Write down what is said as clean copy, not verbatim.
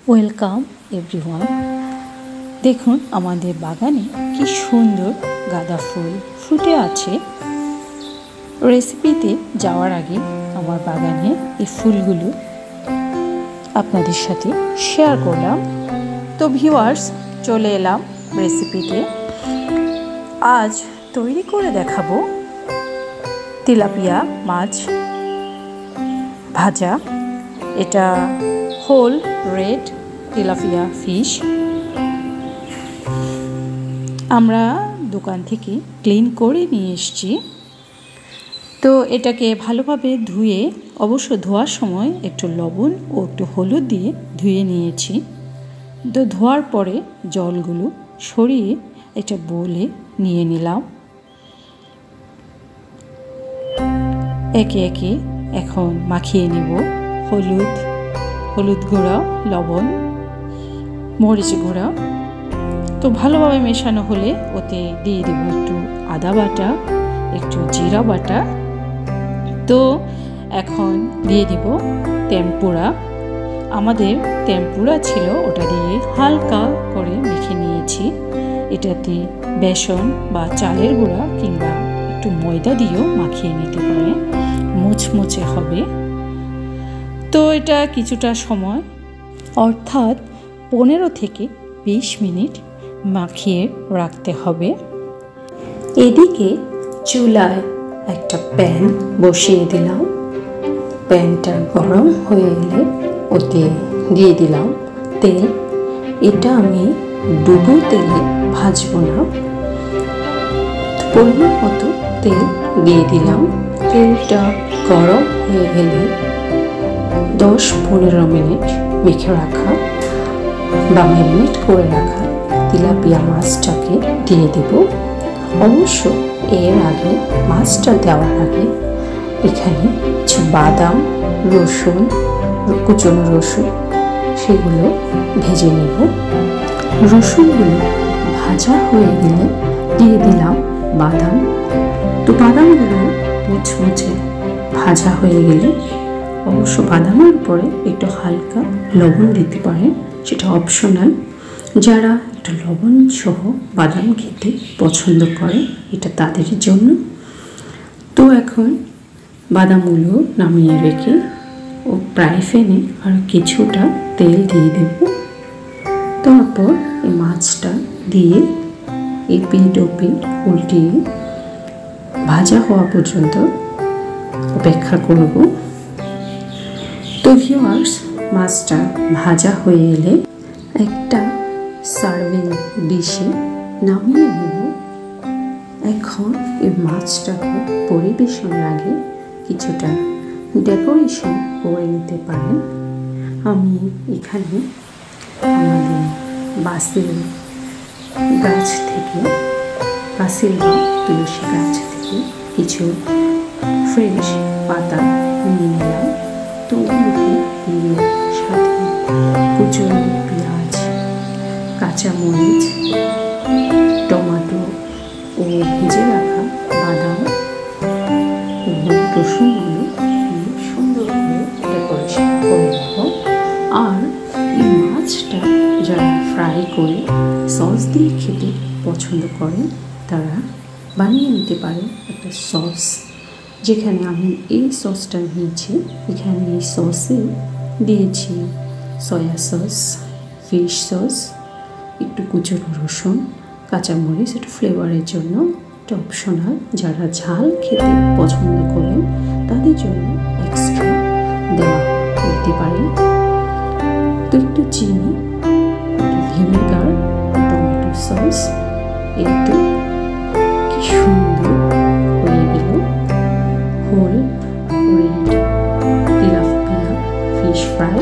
Welcome everyone. দেখুন আমাদের বাগানে কি সুন্দর গাঁদা ফুল ফুটে আছে। রেসিপিতে যাওয়ার আগে আমার বাগানে এই ফুলগুলো আপনাদের সাথে শেয়ার করলাম। তো ভিউয়ার্স, চলে এলাম রেসিপিতে। আজ তৈরি করে দেখাবো তেলাপিয়া মাছ ভাজা। এটা হোল রেড তেলাপিয়া ফিশ। আমরা দোকান থেকে ক্লিন করে নিয়ে এসেছি। তো এটাকে ভালোভাবে ধুয়ে, অবশ্য ধোয়ার সময় একটু লবণ ও একটু হলুদ দিয়ে ধুয়ে নিয়েছি। তো ধোয়ার পরে জলগুলো সরিয়ে এটা বলে নিয়ে নিলাম। একে একে এখন মাখিয়ে নেব হলুদ গুঁড়া, লবণ, মরিচ গুঁড়া। তো ভালোভাবে মেশানো হলে ওতে দিয়ে দেব একটু আদা বাটা, একটু জিরা বাটা। তো এখন দিয়ে দিব টেম্পুরা। আমাদের টেম্পুরা ছিল, ওটা দিয়ে হালকা করে মেখে নিয়েছি। এটাতে বেসন বা চালের গুঁড়া কিংবা একটু ময়দা দিয়েও মাখিয়ে নিতে পারে, মুচমুচে হবে। তো এটা কিছুটা সময়, অর্থাৎ 15 থেকে 20 মিনিট মাখিয়ে রাখতে হবে। এদিকে চুলায় একটা প্যান বসিয়ে দিলাম। প্যানটা গরম হয়ে এলে ওতে দিয়ে দিলাম তেল। এটা আমি ডুবো তেলে ভাজবো না, পরিমাণ মতো তেল দিয়ে দিলাম। তেলটা গরম হয়ে গেলে 10-15 মিনিট মেখে রাখা বা ম্যারিনেট করে রাখা তেলাপিয়া মাছটাকে দিয়ে দেব। অবশ্য এর আগে, মাছটা দেওয়ার আগে এখানে কিছু বাদাম, রসুন, কুচনো রসুন, সেগুলো ভেজে নেব। রসুনগুলো ভাজা হয়ে গেলে দিয়ে দিলাম বাদাম। তো বাদামগুলো মুচমুচে ভাজা হয়ে গেলে, অবশ্য বাদামের উপরে একটু হালকা লবণ দিতে পারেন, সেটা অপশনাল। যারা একটু লবণ সহ বাদাম খেতে পছন্দ করে, এটা তাদের জন্য। তো এখন বাদামগুলো নামিয়ে রেখে ও ফ্রাই প্যানে আর কিছুটা তেল দিয়ে দেব। তারপর এই মাছটা দিয়ে এপিঠ ওপিঠ উল্টিয়ে ভাজা হওয়া পর্যন্ত অপেক্ষা করব। তো ভিউয়ার্স, মাছটা ভাজা হয়ে এলে একটা সার্ভিং ডিশে নামিয়ে নেব। এখন এই মাছটাকে পরিবেশনের আগে কিছুটা ডেকোরেশন করে নিতে পারেন। আমি এখানে আমাদের বাসিল গাছ থেকে, বাসিল বা তুলসী গাছ থেকে কিছু ফ্রেশ পাতা নিয়ে নিলাম। তো ওগুলোকে দিয়ে সাথে কুচনো পেঁয়াজ, কাঁচামরিচ, টমেটো ও ভেজে রাখা বাদাম ও রসুনগুলো সুন্দর করে ডেকোরেশন করে নেব। আর এই মাছটা যারা ফ্রাই করে সস দিয়ে খেতে পছন্দ করেন, তারা বানিয়ে নিতে পারেন একটা সস। যেখানে আমি এই সসটা নিয়েছি, এখানে এই সসে দিয়েছি সয়া সস, ফিশ সস, একটু কুচনো রসুন, কাঁচামরিচ, একটু ফ্লেভারের জন্য, এটা অপশনাল। যারা ঝাল খেতে পছন্দ করেন তাদের জন্য এক্সট্রা দেওয়া দিতে পারেন। তো একটু চিনি, একটু ভিনেগার, টমেটো সস, একটু কি সুন্দর হয়ে গেল whole red tilapia fish fry.